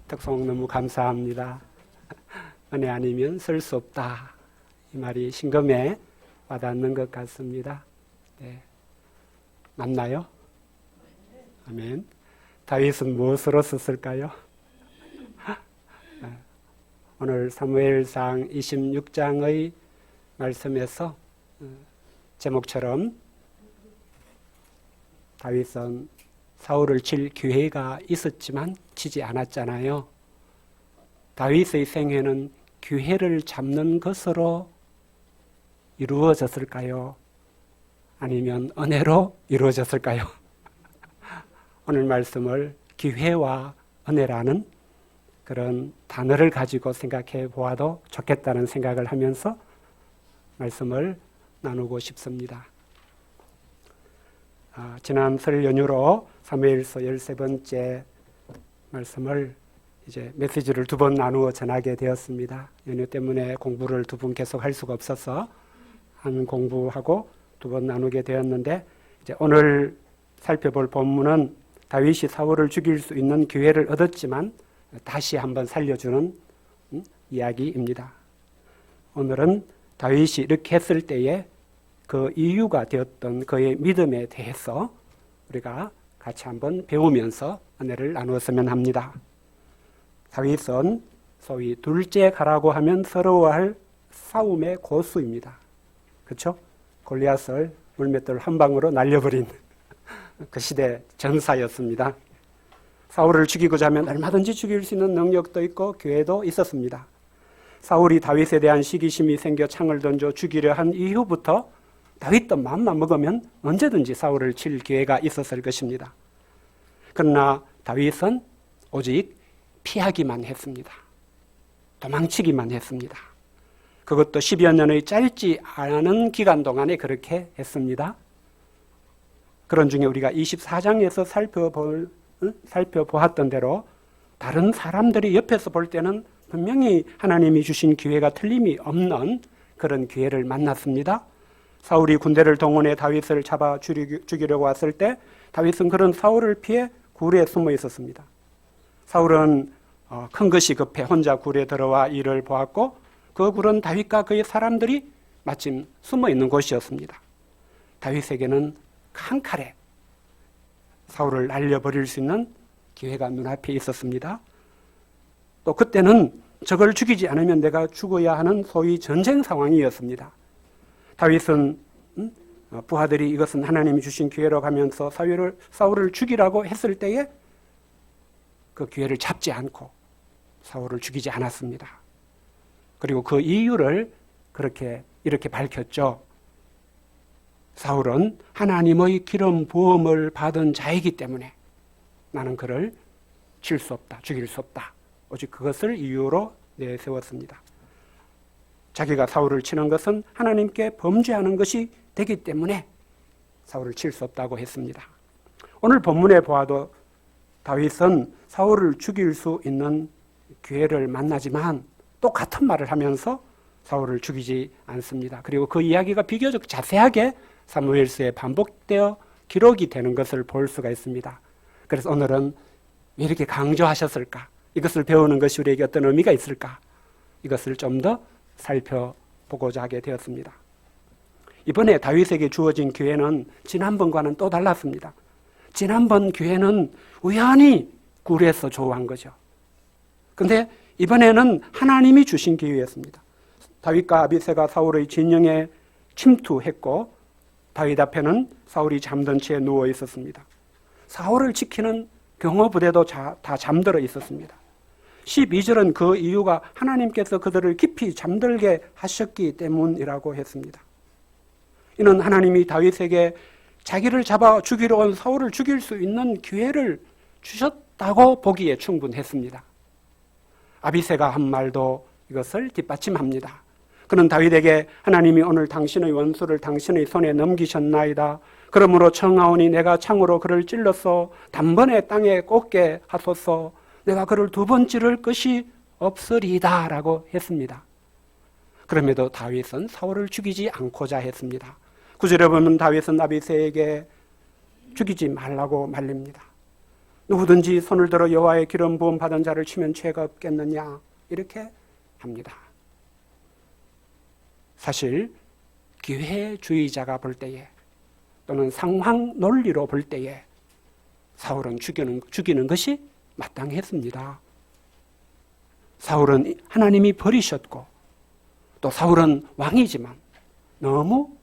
특송 너무 감사합니다. 은혜 아니면 쓸 수 없다. 이 말이 심금에 와닿는 것 같습니다. 네. 맞나요? 아멘. 다윗은 무엇으로 썼을까요? 오늘 사무엘상 26장의 말씀에서 제목처럼 다윗은 사울을 칠 기회가 있었지만 치지 않았잖아요. 다윗의 생애는 기회를 잡는 것으로 이루어졌을까요? 아니면 은혜로 이루어졌을까요? 오늘 말씀을 기회와 은혜라는 그런 단어를 가지고 생각해 보아도 좋겠다는 생각을 하면서 말씀을 나누고 싶습니다. 지난 설 연휴로 사무엘서 13번째 말씀을 이제 메시지를 2번 나누어 전하게 되었습니다. 연휴 때문에 공부를 2번 계속 할 수가 없어서 한 공부하고 2번 나누게 되었는데, 이제 오늘 살펴볼 본문은 다윗이 사울을 죽일 수 있는 기회를 얻었지만 다시 한번 살려주는 이야기입니다. 오늘은 다윗이 이렇게 했을 때에 그 이유가 되었던 그의 믿음에 대해서 우리가 같이 한번 배우면서 은혜를 나누었으면 합니다. 다윗은 소위 둘째 가라고 하면 서러워할 싸움의 고수입니다. 그렇죠? 골리앗을 물맷돌 한 방으로 날려버린 그 시대 전사였습니다. 사울을 죽이고자 하면 얼마든지 죽일 수 있는 능력도 있고 기회도 있었습니다. 사울이 다윗에 대한 시기심이 생겨 창을 던져 죽이려 한 이후부터 다윗도 마음만 먹으면 언제든지 사울을 칠 기회가 있었을 것입니다. 그러나 다윗은 오직 피하기만 했습니다. 도망치기만 했습니다. 그것도 10여 년의 짧지 않은 기간 동안에 그렇게 했습니다. 그런 중에 우리가 24장에서 살펴보았던 대로 다른 사람들이 옆에서 볼 때는 분명히 하나님이 주신 기회가 틀림이 없는 그런 기회를 만났습니다. 사울이 군대를 동원해 다윗을 잡아 죽이려고 왔을 때 다윗은 그런 사울을 피해 굴에 숨어 있었습니다. 사울은 큰 것이 급해 혼자 굴에 들어와 이를 보았고, 그 굴은 다윗과 그의 사람들이 마침 숨어 있는 곳이었습니다. 다윗에게는 한 칼에 사울을 날려버릴 수 있는 기회가 눈앞에 있었습니다. 또 그때는 적을 죽이지 않으면 내가 죽어야 하는 소위 전쟁 상황이었습니다. 다윗은 부하들이 이것은 하나님이 주신 기회로 가면서 사울을 죽이라고 했을 때에 그 기회를 잡지 않고 사울을 죽이지 않았습니다. 그리고 그 이유를 이렇게 밝혔죠. 사울은 하나님의 기름 부음을 받은 자이기 때문에 나는 그를 칠 수 없다, 죽일 수 없다. 오직 그것을 이유로 내세웠습니다. 자기가 사울을 치는 것은 하나님께 범죄하는 것이 되기 때문에 사울을 칠 수 없다고 했습니다. 오늘 본문에 보아도 다윗은 사울을 죽일 수 있는 기회를 만나지만 또 같은 말을 하면서 사울을 죽이지 않습니다. 그리고 그 이야기가 비교적 자세하게 사무엘서에 반복되어 기록이 되는 것을 볼 수가 있습니다. 그래서 오늘은 왜 이렇게 강조하셨을까? 이것을 배우는 것이 우리에게 어떤 의미가 있을까? 이것을 좀 더 살펴보고자 하게 되었습니다. 이번에 다윗에게 주어진 기회는 지난번과는 또 달랐습니다. 지난번 기회는 우연히 굴에서 조우한 거죠. 그런데 이번에는 하나님이 주신 기회였습니다. 다윗과 아비새가 사울의 진영에 침투했고 다윗 앞에는 사울이 잠든 채 누워 있었습니다. 사울을 지키는 경호부대도 다 잠들어 있었습니다. 12절은 그 이유가 하나님께서 그들을 깊이 잠들게 하셨기 때문이라고 했습니다. 이는 하나님이 다윗에게 자기를 잡아 죽이러 온 사울을 죽일 수 있는 기회를 주셨다고 보기에 충분했습니다. 아비새가 한 말도 이것을 뒷받침합니다. 그는 다윗에게 하나님이 오늘 당신의 원수를 당신의 손에 넘기셨나이다. 그러므로 청하오니 내가 창으로 그를 찔러서 단번에 땅에 꽂게 하소서. 내가 그를 2번 찌를 것이 없으리다 라고 했습니다. 그럼에도 다윗은 사울을 죽이지 않고자 했습니다. 9절에 보면 다윗은 아비새에게 죽이지 말라고 말립니다. 누구든지 손을 들어 여호와의 기름 부음 받은 자를 치면 죄가 없겠느냐 이렇게 합니다. 사실 기회주의자가 볼 때에 또는 상황 논리로 볼 때에 사울은 죽이는 것이 마땅했습니다. 사울은 하나님이 버리셨고 또 사울은 왕이지만 너무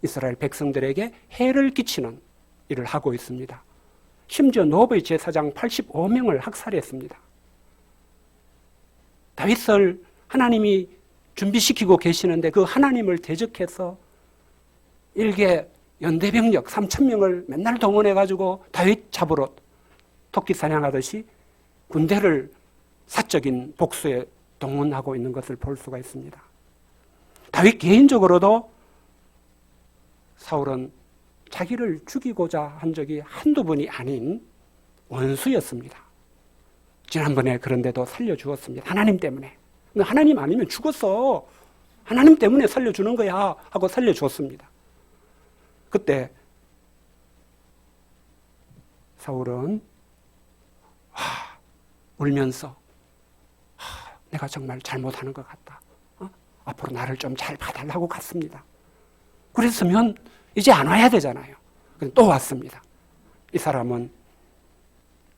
이스라엘 백성들에게 해를 끼치는 일을 하고 있습니다. 심지어 노브의 제사장 85명을 학살했습니다. 다윗을 하나님이 준비시키고 계시는데 그 하나님을 대적해서 일개 연대병력 3,000명을 맨날 동원해가지고 다윗 잡으러 토끼 사냥하듯이 군대를 사적인 복수에 동원하고 있는 것을 볼 수가 있습니다. 다윗 개인적으로도 사울은 자기를 죽이고자 한 적이 한두 번이 아닌 원수였습니다. 지난번에 그런데도 살려주었습니다. 하나님 때문에. 하나님 아니면 죽었어. 하나님 때문에 살려주는 거야 하고 살려줬습니다. 그때 사울은 울면서 내가 정말 잘못하는 것 같다. 앞으로 나를 좀 잘 봐달라고 갔습니다. 그랬으면 이제 안 와야 되잖아요. 근데 또 왔습니다. 이 사람은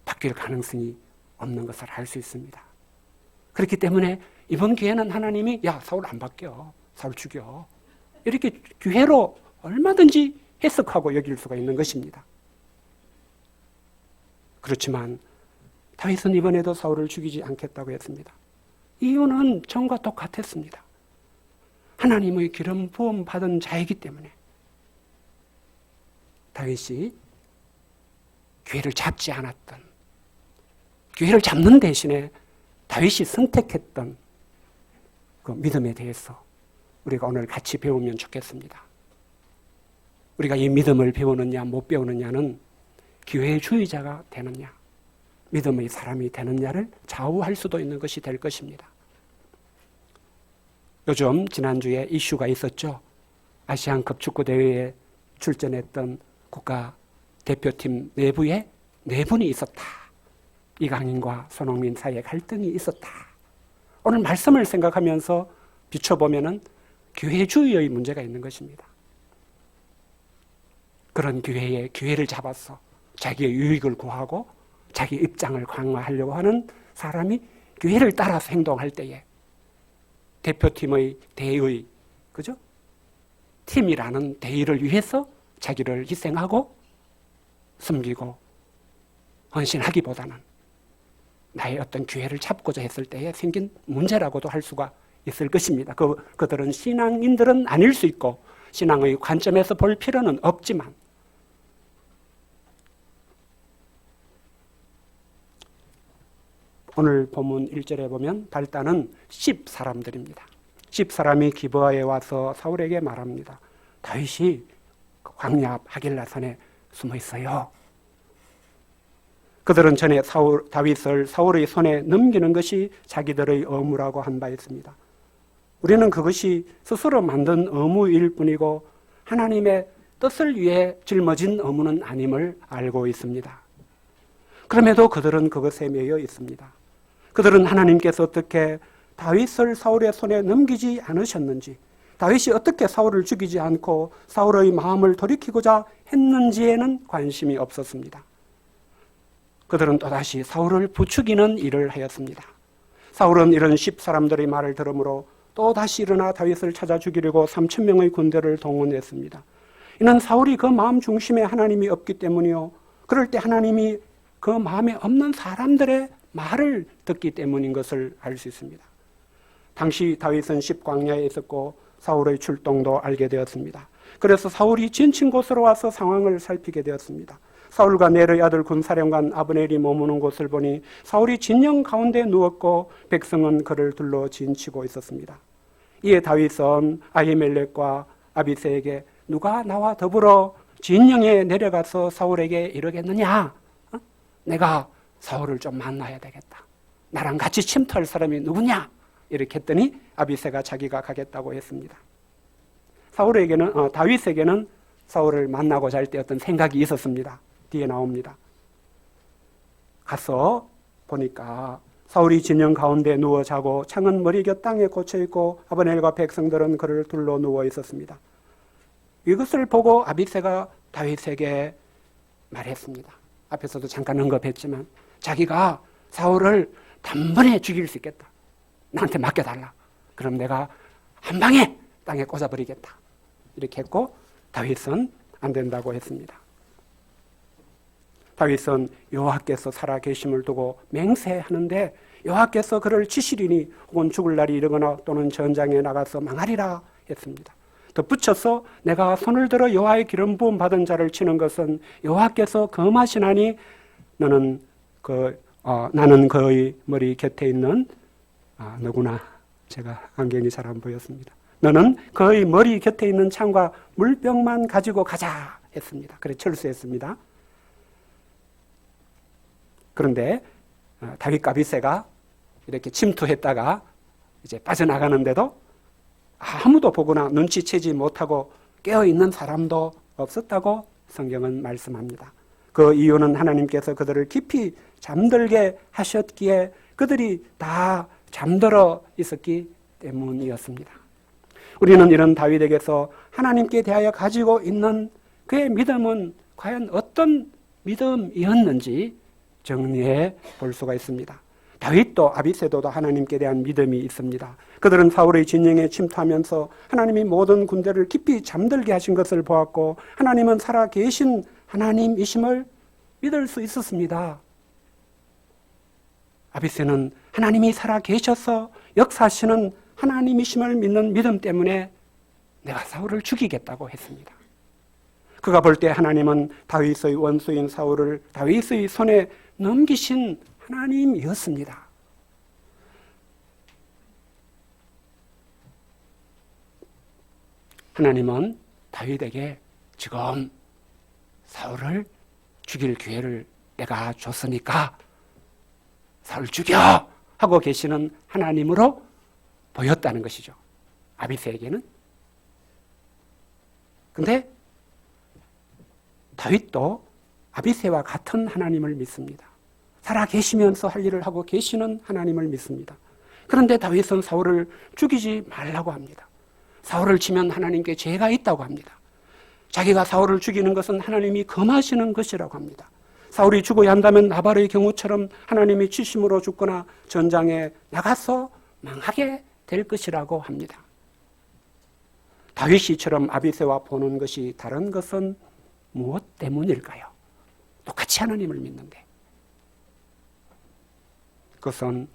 바뀔 가능성이 없는 것을 알 수 있습니다. 그렇기 때문에 이번 기회는 하나님이 야 사울 안 바뀌어. 사울 죽여. 이렇게 기회로 얼마든지 해석하고 여길 수가 있는 것입니다. 그렇지만 다윗은 이번에도 사울을 죽이지 않겠다고 했습니다. 이유는 전과 똑같았습니다. 하나님의 기름 부음 받은 자이기 때문에 다윗이 기회를 잡지 않았던, 기회를 잡는 대신에 다윗이 선택했던 그 믿음에 대해서 우리가 오늘 같이 배우면 좋겠습니다. 우리가 이 믿음을 배우느냐 못 배우느냐는 기회주의자가 되느냐 믿음의 사람이 되느냐를 좌우할 수도 있는 것이 될 것입니다. 요즘 지난주에 이슈가 있었죠. 아시안컵 축구대회에 출전했던 국가 대표팀 내부에 내분이 있었다. 이강인과 손흥민 사이에 갈등이 있었다. 오늘 말씀을 생각하면서 비춰보면은 기회주의의 문제가 있는 것입니다. 그런 기회에 기회를 잡아서 자기의 유익을 구하고 자기 입장을 강화하려고 하는 사람이 기회를 따라서 행동할 때에 대표팀의 대의, 그죠? 팀이라는 대의를 위해서 자기를 희생하고 숨기고 헌신하기보다는 나의 어떤 기회를 잡고자 했을 때에 생긴 문제라고도 할 수가 있을 것입니다. 그들은 신앙인들은 아닐 수 있고 신앙의 관점에서 볼 필요는 없지만 오늘 본문 1절에 보면 발단은 10사람들입니다. 10사람이 기브아에 와서 사울에게 말합니다. 다윗이 광야 앞 하길라산에 숨어 있어요. 그들은 전에 다윗을 사울의 손에 넘기는 것이 자기들의 의무라고 한 바 있습니다. 우리는 그것이 스스로 만든 의무일 뿐이고 하나님의 뜻을 위해 짊어진 의무는 아님을 알고 있습니다. 그럼에도 그들은 그것에 매여 있습니다. 그들은 하나님께서 어떻게 다윗을 사울의 손에 넘기지 않으셨는지, 다윗이 어떻게 사울을 죽이지 않고 사울의 마음을 돌이키고자 했는지에는 관심이 없었습니다. 그들은 또다시 사울을 부추기는 일을 하였습니다. 사울은 이런 10사람들의 말을 들으므로 또다시 일어나 다윗을 찾아 죽이려고 3,000명의 군대를 동원했습니다. 이는 사울이 그 마음 중심에 하나님이 없기 때문이요. 그럴 때 하나님이 그 마음에 없는 사람들의 말을 듣기 때문인 것을 알 수 있습니다. 당시 다윗은 10광야에 있었고 사울의 출동도 알게 되었습니다. 그래서 사울이 지친 곳으로 와서 상황을 살피게 되었습니다. 사울과 넬의 아들 군사령관 아브넬이 머무는 곳을 보니 사울이 진영 가운데 누웠고 백성은 그를 둘러 진치고 있었습니다. 이에 다윗은 아히멜렉과 아비새에게 누가 나와 더불어 진영에 내려가서 사울에게 이르겠느냐? 내가 사울을 좀 만나야 되겠다. 나랑 같이 침투할 사람이 누구냐? 이렇게 했더니 아비새가 자기가 가겠다고 했습니다. 다윗에게는 사울을 만나고자 할 때 어떤 생각이 있었습니다. 뒤에 나옵니다. 가서 보니까 사울이 진영 가운데 누워 자고 창은 머리 곁 땅에 꽂혀 있고 아브넬과 백성들은 그를 둘러 누워 있었습니다. 이것을 보고 아비새가 다윗에게 말했습니다. 앞에서도 잠깐 언급했지만 자기가 사울을 단번에 죽일 수 있겠다. 나한테 맡겨달라. 그럼 내가 한 방에 땅에 꽂아버리겠다. 이렇게 했고 다윗은 안 된다고 했습니다. 다윗은 여호와께서 살아 계심을 두고 맹세하는데 여호와께서 그를 치시리니 혹은 죽을 날이 이르거나 또는 전장에 나가서 망하리라 했습니다. 덧붙여서 내가 손을 들어 여호와의 기름 부음 받은 자를 치는 것은 여호와께서 금하시나니 나는 그의 머리 곁에 있는 누구나 제가 안경이 잘 안 보였습니다. 너는 그의 머리 곁에 있는 창과 물병만 가지고 가자 했습니다. 그래 철수했습니다. 그런데 다윗과 아비새가 이렇게 침투했다가 이제 빠져나가는데도 아무도 보거나 눈치채지 못하고 깨어있는 사람도 없었다고 성경은 말씀합니다. 그 이유는 하나님께서 그들을 깊이 잠들게 하셨기에 그들이 다 잠들어 있었기 때문이었습니다. 우리는 이런 다윗에게서 하나님께 대하여 가지고 있는 그의 믿음은 과연 어떤 믿음이었는지 정리해 볼 수가 있습니다. 다윗도 아비새도 하나님께 대한 믿음이 있습니다. 그들은 사울의 진영에 침투하면서 하나님이 모든 군대를 깊이 잠들게 하신 것을 보았고 하나님은 살아 계신 하나님이심을 믿을 수 있었습니다. 아비새는 하나님이 살아 계셔서 역사하시는 하나님이심을 믿는 믿음 때문에 내가 사울을 죽이겠다고 했습니다. 그가 볼 때 하나님은 다윗의 원수인 사울을 다윗의 손에 넘기신 하나님이었습니다. 하나님은 다윗에게 지금 사울을 죽일 기회를 내가 줬으니까 사울 죽여! 하고 계시는 하나님으로 보였다는 것이죠. 아비새에게는. 근데 다윗도 아비새와 같은 하나님을 믿습니다. 살아 계시면서 할 일을 하고 계시는 하나님을 믿습니다. 그런데 다윗은 사울을 죽이지 말라고 합니다. 사울을 치면 하나님께 죄가 있다고 합니다. 자기가 사울을 죽이는 것은 하나님이 금하시는 것이라고 합니다. 사울이 죽어야 한다면 나발의 경우처럼 하나님이 치심으로 죽거나 전장에 나가서 망하게 될 것이라고 합니다. 다윗이처럼 아비새와 보는 것이 다른 것은 무엇 때문일까요? 똑같이 하나님을 믿는데. 그것은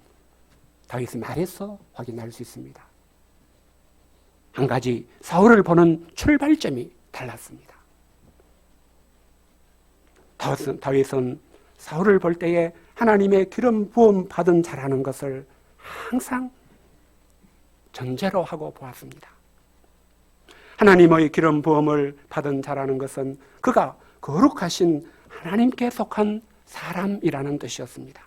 다윗의 말에서 확인할 수 있습니다. 한 가지 사울을 보는 출발점이 달랐습니다. 다윗은 사울을 볼 때에 하나님의 기름 부음 받은 자라는 것을 항상 전제로 하고 보았습니다. 하나님의 기름 부음을 받은 자라는 것은 그가 거룩하신 하나님께 속한 사람이라는 뜻이었습니다.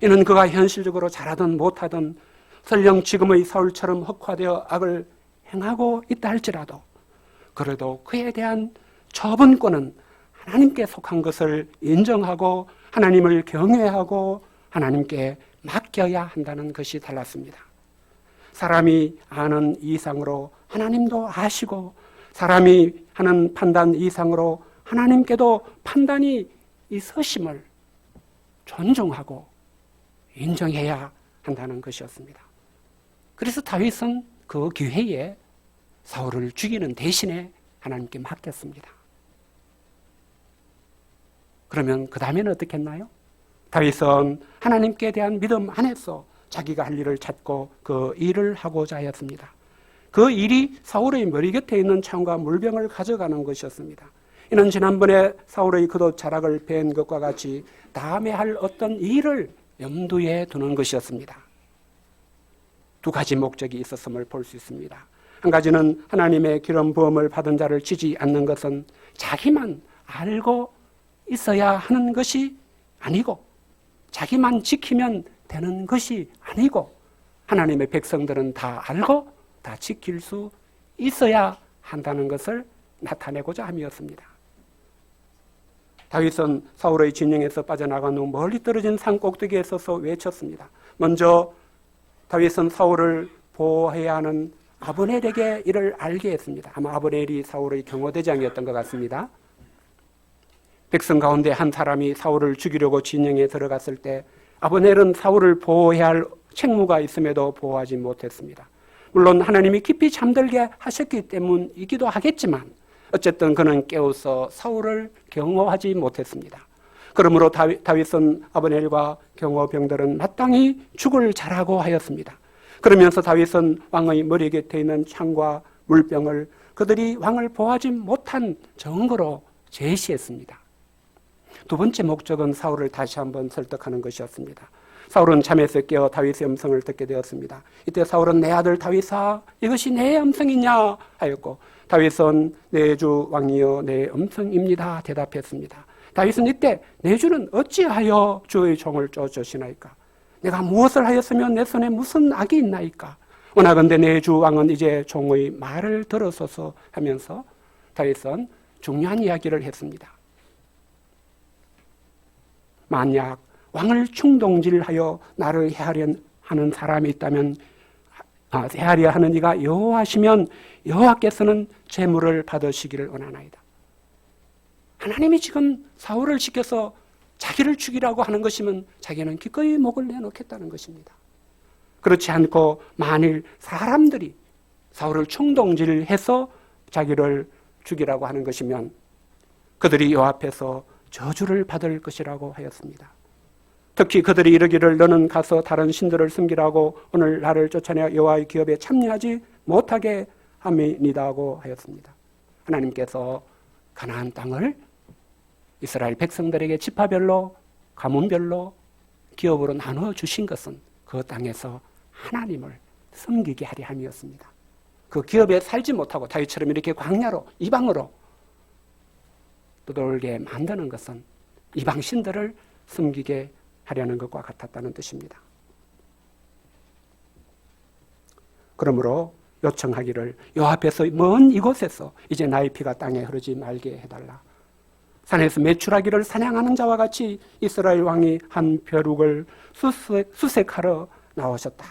이는 그가 현실적으로 잘하든 못하든 설령 지금의 사울처럼 흑화되어 악을 행하고 있다 할지라도 그래도 그에 대한 처분권은 하나님께 속한 것을 인정하고 하나님을 경외하고 하나님께 맡겨야 한다는 것이 달랐습니다. 사람이 아는 이상으로 하나님도 아시고 사람이 하는 판단 이상으로 하나님께도 판단이 있으심을 존중하고 인정해야 한다는 것이었습니다. 그래서 다윗은 그 기회에 사울을 죽이는 대신에 하나님께 맡겼습니다. 그러면 그 다음에는 어떻게 했나요? 다윗은 하나님께 대한 믿음 안에서 자기가 할 일을 찾고 그 일을 하고자 하였습니다. 그 일이 사울의 머리 곁에 있는 창과 물병을 가져가는 것이었습니다. 이는 지난번에 사울의 그도 자락을 벤 것과 같이 다음에 할 어떤 일을 염두에 두는 것이었습니다. 두 가지 목적이 있었음을 볼 수 있습니다. 한 가지는 하나님의 기름 부음을 받은 자를 치지 않는 것은 자기만 알고 있어야 하는 것이 아니고 자기만 지키면 되는 것이 아니고 하나님의 백성들은 다 알고 다 지킬 수 있어야 한다는 것을 나타내고자 함이었습니다. 다윗은 사울의 진영에서 빠져나간 후 멀리 떨어진 산 꼭대기에 서서 외쳤습니다. 먼저 다윗은 사울을 보호해야 하는 아브넬에게 이를 알게 했습니다. 아마 아브넬이 사울의 경호대장이었던 것 같습니다. 백성 가운데 한 사람이 사울을 죽이려고 진영에 들어갔을 때 아브넬은 사울을 보호해야 할 책무가 있음에도 보호하지 못했습니다. 물론 하나님이 깊이 잠들게 하셨기 때문이기도 하겠지만 어쨌든 그는 깨어서 사울을 경호하지 못했습니다. 그러므로 다윗은 아브넬과 경호병들은 마땅히 죽을 자라고 하였습니다. 그러면서 다윗은 왕의 머리 곁에 있는 창과 물병을 그들이 왕을 보호하지 못한 증거로 제시했습니다. 두 번째 목적은 사울을 다시 한번 설득하는 것이었습니다. 사울은 잠에서 깨어 다윗의 음성을 듣게 되었습니다. 이때 사울은 내 아들 다윗아 이것이 내 음성이냐 하였고 다윗은 내 주 왕이여 내 음성입니다 대답했습니다. 다윗은 이때 내 주는 어찌하여 주의 종을 쫓으시나이까? 내가 무엇을 하였으면 내 손에 무슨 악이 있나이까? 원하건대 내 주 왕은 이제 종의 말을 들어서서 하면서 다윗은 중요한 이야기를 했습니다. 만약 왕을 충동질하여 나를 해하려 하는 사람이 있다면 해하려 하는 이가 여호와시면 여호와께서는 제물을 받으시기를 원하나이다. 하나님이 지금 사울을 시켜서 자기를 죽이라고 하는 것이면 자기는 기꺼이 목을 내놓겠다는 것입니다. 그렇지 않고 만일 사람들이 사울을 충동질해서 자기를 죽이라고 하는 것이면 그들이 여호와 앞에서 저주를 받을 것이라고 하였습니다. 특히 그들이 이르기를 너는 가서 다른 신들을 섬기라고 오늘 나를 쫓아내 여호와의 기업에 참여하지 못하게 함이니다고 하였습니다. 하나님께서 가나안 땅을 이스라엘 백성들에게 지파별로 가문별로 기업으로 나눠 주신 것은 그 땅에서 하나님을 섬기게 하려 함이었습니다. 그 기업에 살지 못하고 다윗처럼 이렇게 광야로 이방으로 떠돌게 만드는 것은 이방 신들을 섬기게 하려는 것과 같았다는 뜻입니다. 그러므로 요청하기를 여호와 앞에서 먼 이곳에서 이제 나의 피가 땅에 흐르지 말게 해달라. 산에서 매출하기를 사냥하는 자와 같이 이스라엘 왕이 한 벼룩을 수색하러 나오셨다.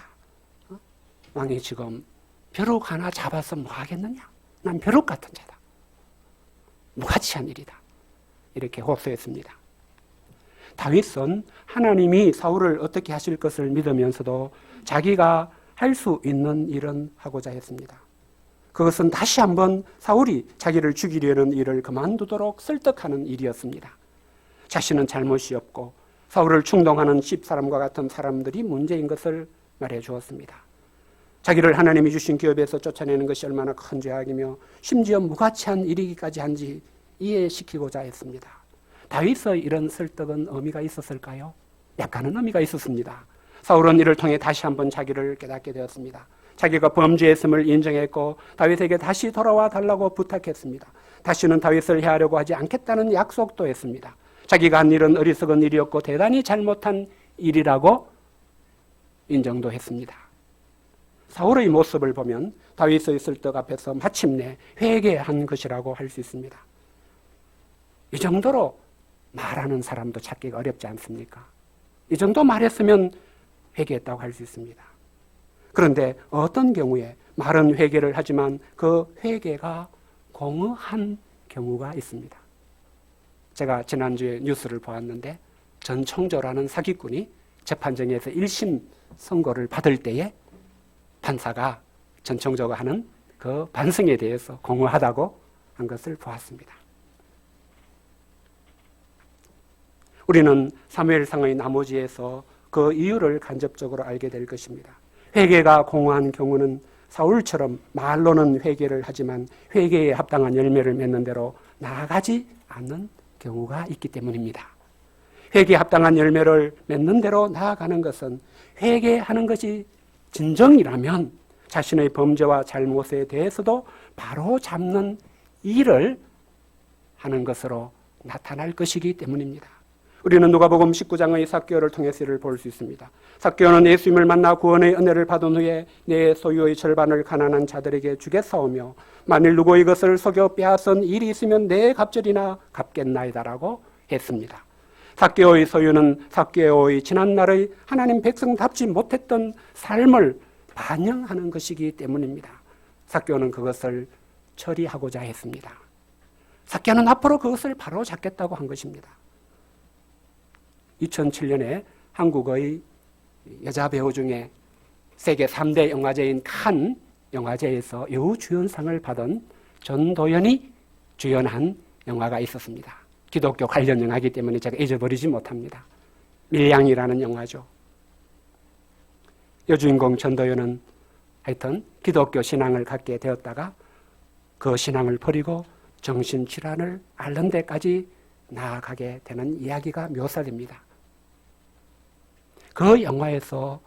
왕이 지금 벼룩 하나 잡아서 뭐 하겠느냐? 난 벼룩 같은 자다. 무가치한 일이다. 이렇게 호소했습니다. 다윗은 하나님이 사울을 어떻게 하실 것을 믿으면서도 자기가 할 수 있는 일은 하고자 했습니다. 그것은 다시 한번 사울이 자기를 죽이려는 일을 그만두도록 설득하는 일이었습니다. 자신은 잘못이 없고 사울을 충동하는 집사람과 같은 사람들이 문제인 것을 말해 주었습니다. 자기를 하나님이 주신 기업에서 쫓아내는 것이 얼마나 큰 죄악이며 심지어 무가치한 일이기까지 한지 이해시키고자 했습니다. 다윗의 이런 설득은 의미가 있었을까요? 약간은 의미가 있었습니다. 사울은 이를 통해 다시 한번 자기를 깨닫게 되었습니다. 자기가 범죄했음을 인정했고 다윗에게 다시 돌아와 달라고 부탁했습니다. 다시는 다윗을 해하려고 하지 않겠다는 약속도 했습니다. 자기가 한 일은 어리석은 일이었고 대단히 잘못한 일이라고 인정도 했습니다. 사울의 모습을 보면 다윗의 설득 앞에서 마침내 회개한 것이라고 할 수 있습니다. 이 정도로 말하는 사람도 찾기가 어렵지 않습니까? 이 정도 말했으면 회개했다고 할 수 있습니다. 그런데 어떤 경우에 말은 회개를 하지만 그 회개가 공허한 경우가 있습니다. 제가 지난주에 뉴스를 보았는데 전 청조라는 사기꾼이 재판정에서 1심 선고를 받을 때에 판사가 전 청조가 하는 그 반성에 대해서 공허하다고 한 것을 보았습니다. 우리는 사무엘상의 나머지에서 그 이유를 간접적으로 알게 될 것입니다. 회개가 공허한 경우는 사울처럼 말로는 회개를 하지만 회개에 합당한 열매를 맺는 대로 나아가지 않는 경우가 있기 때문입니다. 회개에 합당한 열매를 맺는 대로 나아가는 것은 회개하는 것이 진정이라면 자신의 범죄와 잘못에 대해서도 바로 잡는 일을 하는 것으로 나타날 것이기 때문입니다. 우리는 누가복음 19장의 삭개오를 통해서 이를 볼 수 있습니다. 삭개오는 예수님을 만나 구원의 은혜를 받은 후에 내 소유의 절반을 가난한 자들에게 주겠사오며 만일 누구 이것을 속여 빼앗은 일이 있으면 내 갑절이나 갚겠나이다라고 했습니다. 삭개오의 소유는 삭개오의 지난날의 하나님 백성답지 못했던 삶을 반영하는 것이기 때문입니다. 삭개오는 그것을 처리하고자 했습니다. 삭개오는 앞으로 그것을 바로잡겠다고 한 것입니다. 2007년에 한국의 여자 배우 중에 세계 3대 영화제인 칸 영화제에서 여우주연상을 받은 전도연이 주연한 영화가 있었습니다. 기독교 관련 영화이기 때문에 제가 잊어버리지 못합니다. 밀양이라는 영화죠. 여주인공 전도연은 하여튼 기독교 신앙을 갖게 되었다가 그 신앙을 버리고 정신질환을 앓는 데까지 나아가게 되는 이야기가 묘사됩니다. 그 영화에서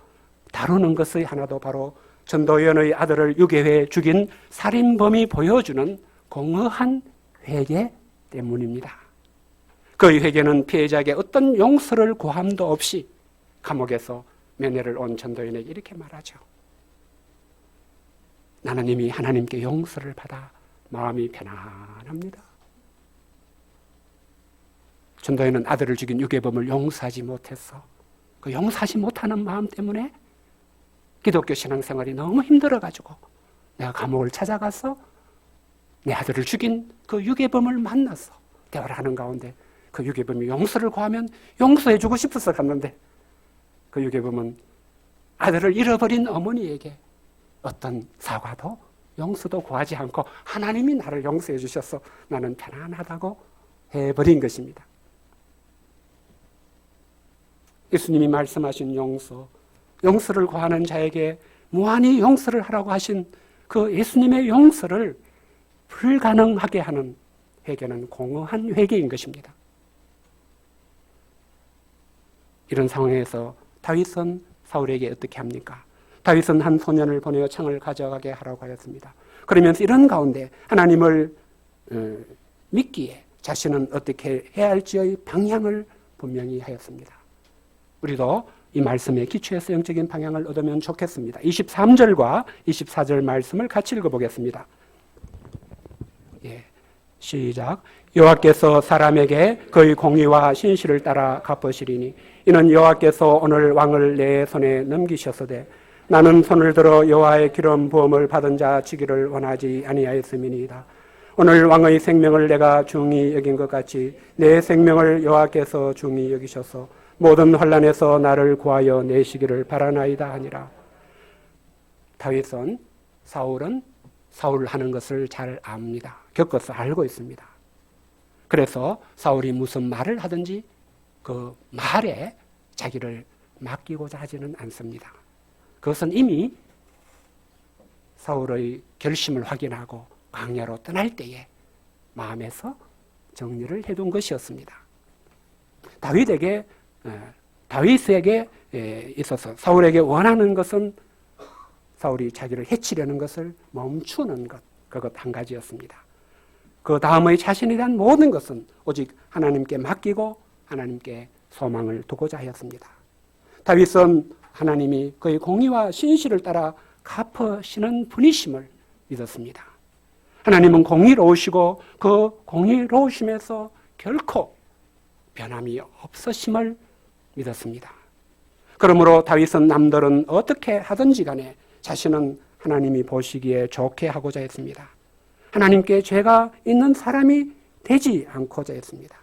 다루는 것의 하나도 바로 전도연의 아들을 유괴해 죽인 살인범이 보여주는 공허한 회개 때문입니다. 그의 회개는 피해자에게 어떤 용서를 구함도 없이 감옥에서 면회를 온 전도연에게 이렇게 말하죠. 나는 이미 하나님께 용서를 받아 마음이 편안합니다. 전도연은 아들을 죽인 유괴범을 용서하지 못했어. 그 용서하지 못하는 마음 때문에 기독교 신앙생활이 너무 힘들어가지고 내가 감옥을 찾아가서 내 아들을 죽인 그 유괴범을 만나서 대화를 하는 가운데 그 유괴범이 용서를 구하면 용서해주고 싶어서 갔는데 그 유괴범은 아들을 잃어버린 어머니에게 어떤 사과도 용서도 구하지 않고 하나님이 나를 용서해 주셔서 나는 편안하다고 해버린 것입니다. 예수님이 말씀하신 용서를 구하는 자에게 무한히 용서를 하라고 하신 그 예수님의 용서를 불가능하게 하는 회개는 공허한 회개인 것입니다. 이런 상황에서 다윗은 사울에게 어떻게 합니까? 다윗은 한 소년을 보내어 창을 가져가게 하라고 하였습니다. 그러면서 이런 가운데 하나님을 믿기에 자신은 어떻게 해야 할지의 방향을 분명히 하였습니다. 우리도 이 말씀에 기초해서 영적인 방향을 얻으면 좋겠습니다. 23절과 24절 말씀을 같이 읽어보겠습니다. 시작. 여호와께서 사람에게 그의 공의와 신실을 따라 갚으시리니 이는 여호와께서 오늘 왕을 내 손에 넘기셨으되 나는 손을 들어 여호와의 기름 부음을 받은 자 치기를 원하지 아니하였음이니이다. 오늘 왕의 생명을 내가 중히 여긴 것 같이 내 생명을 여호와께서 중히 여기셔서 모든 환난에서 나를 구하여 내시기를 바라나이다 하니라. 다윗은 사울은 사울 하는 것을 잘 압니다. 겪어서 알고 있습니다. 그래서 사울이 무슨 말을 하든지 그 말에 자기를 맡기고자 하지는 않습니다. 그것은 이미 사울의 결심을 확인하고 광야로 떠날 때에 마음에서 정리를 해둔 것이었습니다. 다윗에게 있어서 사울에게 원하는 것은 사울이 자기를 해치려는 것을 멈추는 것, 그것 한 가지였습니다. 그 다음의 자신에 대한 모든 것은 오직 하나님께 맡기고 하나님께 소망을 두고자 하였습니다. 다윗은 하나님이 그의 공의와 신실을 따라 갚으시는 분이심을 믿었습니다. 하나님은 공의로우시고 그 공의로우심에서 결코 변함이 없으심을 믿었습니다. 그러므로 다윗은 남들은 어떻게 하든지 간에 자신은 하나님이 보시기에 좋게 하고자 했습니다. 하나님께 죄가 있는 사람이 되지 않고자 했습니다.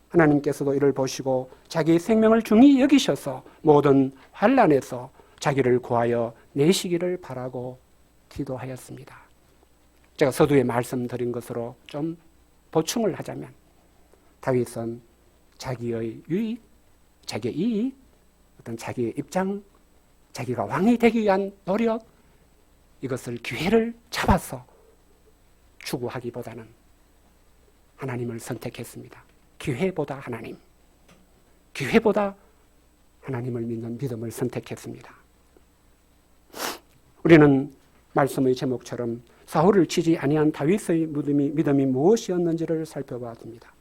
하나님께서도 이를 보시고 자기 생명을 중히 여기셔서 모든 환난에서 자기를 구하여 내시기를 바라고 기도하였습니다. 제가 서두에 말씀드린 것으로 좀 보충을 하자면 다윗은 자기의 유익, 자기의 이익, 어떤 자기의 입장, 자기가 왕이 되기 위한 노력, 이것을 기회를 잡아서 추구하기보다는 하나님을 선택했습니다. 기회보다 하나님, 기회보다 하나님을 믿는 믿음을 선택했습니다. 우리는 말씀의 제목처럼 사울을 치지 아니한 다윗의 믿음이 무엇이었는지를 살펴봤습니다.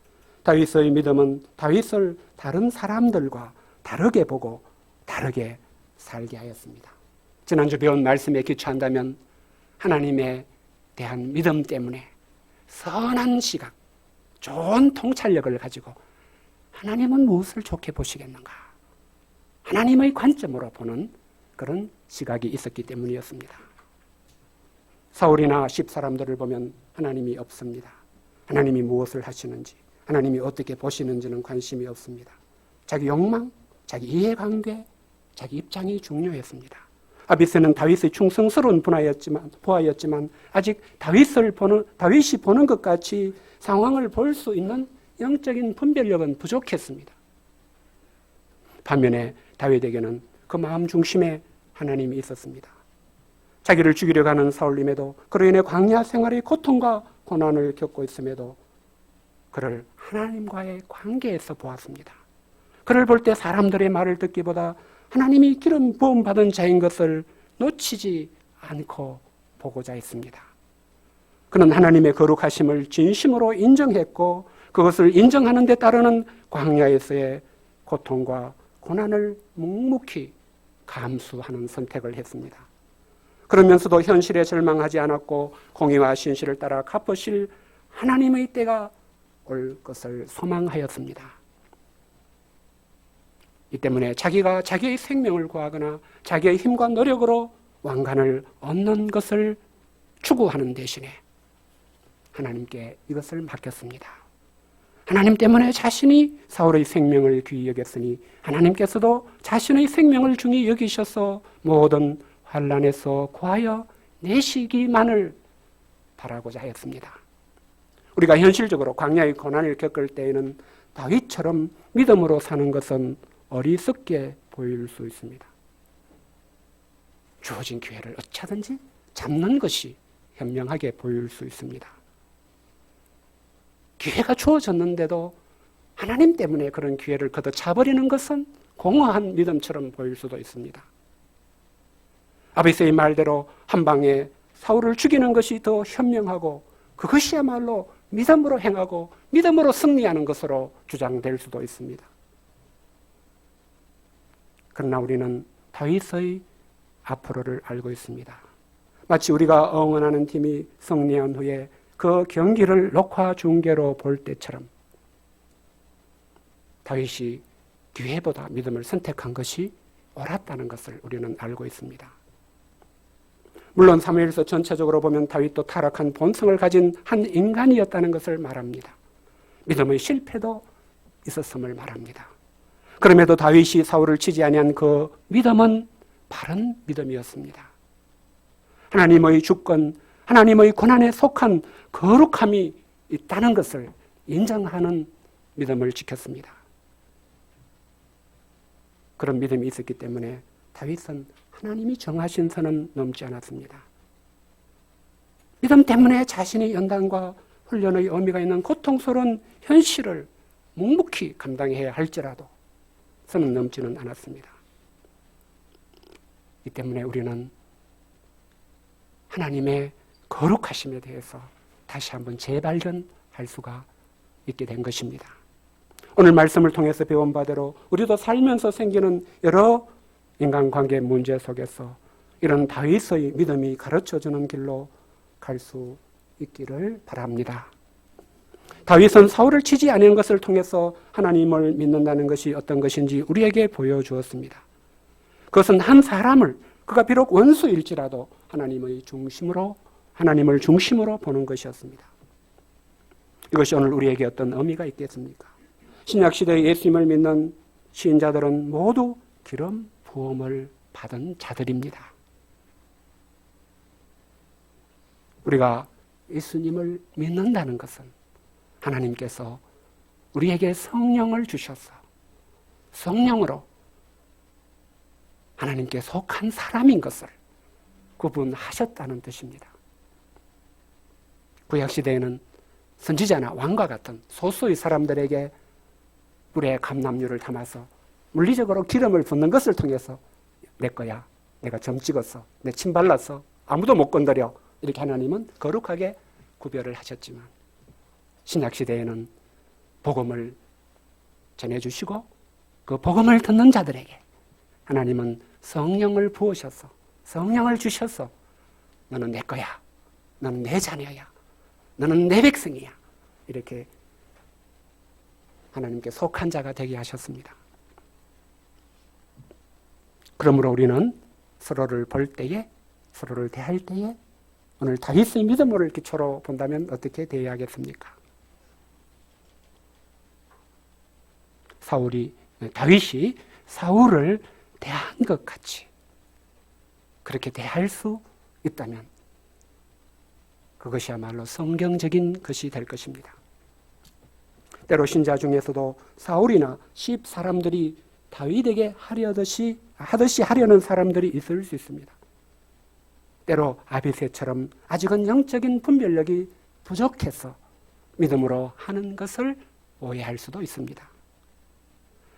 다윗의 믿음은 다윗을 다른 사람들과 다르게 보고 다르게 살게 하였습니다. 지난주 배운 말씀에 기초한다면 하나님에 대한 믿음 때문에 선한 시각, 좋은 통찰력을 가지고 하나님은 무엇을 좋게 보시겠는가? 하나님의 관점으로 보는 그런 시각이 있었기 때문이었습니다. 사울이나 10사람들을 보면 하나님이 없습니다. 하나님이 무엇을 하시는지, 하나님이 어떻게 보시는지는 관심이 없습니다. 자기 욕망, 자기 이해관계, 자기 입장이 중요했습니다. 아비새는 다윗의 충성스러운 부하였지만 아직 다윗이 보는 것 같이 상황을 볼 수 있는 영적인 분별력은 부족했습니다. 반면에 다윗에게는 그 마음 중심에 하나님이 있었습니다. 자기를 죽이려고 하는 사울임에도 그로 인해 광야 생활의 고통과 고난을 겪고 있음에도 그를 하나님과의 관계에서 보았습니다. 그를 볼 때 사람들의 말을 듣기보다 하나님이 기름 부음 받은 자인 것을 놓치지 않고 보고자 했습니다. 그는 하나님의 거룩하심을 진심으로 인정했고 그것을 인정하는 데 따르는 광야에서의 고통과 고난을 묵묵히 감수하는 선택을 했습니다. 그러면서도 현실에 절망하지 않았고 공의와 신실을 따라 갚으실 하나님의 때가 올 것을 소망하였습니다. 이 때문에 자기가 자기의 생명을 구하거나 자기의 힘과 노력으로 왕관을 얻는 것을 추구하는 대신에 하나님께 이것을 맡겼습니다. 하나님 때문에 자신이 사울의 생명을 귀히 여겼으니 하나님께서도 자신의 생명을 중히 여기셔서 모든 환난에서 구하여 내시기만을 바라고자 했습니다. 우리가 현실적으로 광야의 고난을 겪을 때에는 다윗처럼 믿음으로 사는 것은 어리석게 보일 수 있습니다. 주어진 기회를 어찌하든지 잡는 것이 현명하게 보일 수 있습니다. 기회가 주어졌는데도 하나님 때문에 그런 기회를 걷어차버리는 것은 공허한 믿음처럼 보일 수도 있습니다. 아비새의 말대로 한 방에 사울을 죽이는 것이 더 현명하고 그것이야말로 믿음으로 행하고 믿음으로 승리하는 것으로 주장될 수도 있습니다. 그러나 우리는 다윗의 앞으로를 알고 있습니다. 마치 우리가 응원하는 팀이 승리한 후에 그 경기를 녹화 중계로 볼 때처럼 다윗이 기회보다 믿음을 선택한 것이 옳았다는 것을 우리는 알고 있습니다. 물론 사무엘서 전체적으로 보면 다윗도 타락한 본성을 가진 한 인간이었다는 것을 말합니다. 믿음의 실패도 있었음을 말합니다. 그럼에도 다윗이 사울을 치지 아니한 그 믿음은 바른 믿음이었습니다. 하나님의 주권, 하나님의 권한에 속한 거룩함이 있다는 것을 인정하는 믿음을 지켰습니다. 그런 믿음이 있었기 때문에 다윗은 하나님이 정하신 선은 넘지 않았습니다. 믿음 때문에 자신의 연단과 훈련의 의미가 있는 고통스러운 현실을 묵묵히 감당해야 할지라도 선은 넘지는 않았습니다. 이 때문에 우리는 하나님의 거룩하심에 대해서 다시 한번 재발견할 수가 있게 된 것입니다. 오늘 말씀을 통해서 배운 바대로 우리도 살면서 생기는 여러 인간관계 문제 속에서 이런 다윗의 믿음이 가르쳐주는 길로 갈 수 있기를 바랍니다. 다윗은 사울을 치지 않은 것을 통해서 하나님을 믿는다는 것이 어떤 것인지 우리에게 보여주었습니다. 그것은 한 사람을 그가 비록 원수일지라도 하나님을 중심으로 보는 것이었습니다. 이것이 오늘 우리에게 어떤 의미가 있겠습니까? 신약시대에 예수님을 믿는 시인자들은 모두 기름 부음을 받은 자들입니다. 우리가 예수님을 믿는다는 것은 하나님께서 우리에게 성령을 주셔서 성령으로 하나님께 속한 사람인 것을 구분하셨다는 뜻입니다. 구약시대에는 선지자나 왕과 같은 소수의 사람들에게 물에 감람유를 담아서 물리적으로 기름을 붓는 것을 통해서 내 거야, 내가 점 찍었어, 내 침 발랐어, 아무도 못 건드려, 이렇게 하나님은 거룩하게 구별을 하셨지만 신약시대에는 복음을 전해주시고 그 복음을 듣는 자들에게 하나님은 성령을 부으셔서 성령을 주셔서 너는 내 거야, 너는 내 자녀야, 너는 내 백성이야, 이렇게 하나님께 속한 자가 되게 하셨습니다. 그러므로 우리는 서로를 볼 때에, 서로를 대할 때에 오늘 다윗의 믿음을 기초로 본다면 어떻게 대해야겠습니까? 다윗이 사울을 대한 것 같이 그렇게 대할 수 있다면 그것이야말로 성경적인 것이 될 것입니다. 때로 신자 중에서도 사울이나 십 사람들이 다윗에게 하듯이 하려는 사람들이 있을 수 있습니다. 때로 아비새처럼 아직은 영적인 분별력이 부족해서 믿음으로 하는 것을 오해할 수도 있습니다.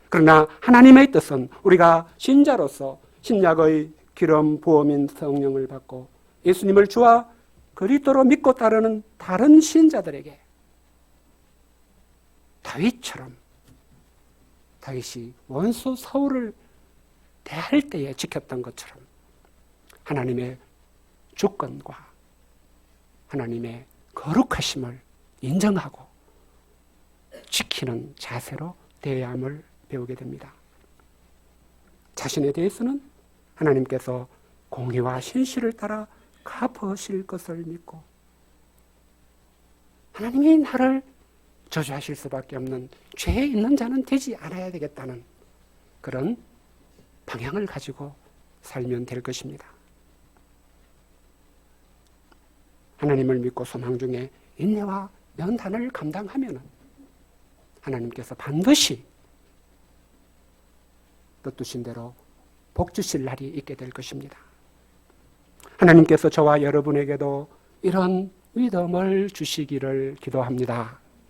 그러나 하나님의 뜻은 우리가 신자로서 신약의 기름 부음인 성령을 받고 예수님을 주와 그리스도로 믿고 따르는 다른 신자들에게 다윗처럼 다윗이 원수 사울을 대할 때에 지켰던 것처럼 하나님의 주권과 하나님의 거룩하심을 인정하고 지키는 자세로 대해야 함을 배우게 됩니다. 자신에 대해서는 하나님께서 공의와 신실을 따라 갚으실 것을 믿고 하나님이 나를 저주하실 수밖에 없는 죄에 있는 자는 되지 않아야 되겠다는 그런 방향을 가지고 살면 될 것입니다. 하나님을 믿고 소망 중에 인내와 연단을 감당하면 하나님께서 반드시 뜻두신 대로 복 주실 날이 있게 될 것입니다. 하나님께서 저와 여러분에게도 이런 믿음을 주시기를 기도합니다.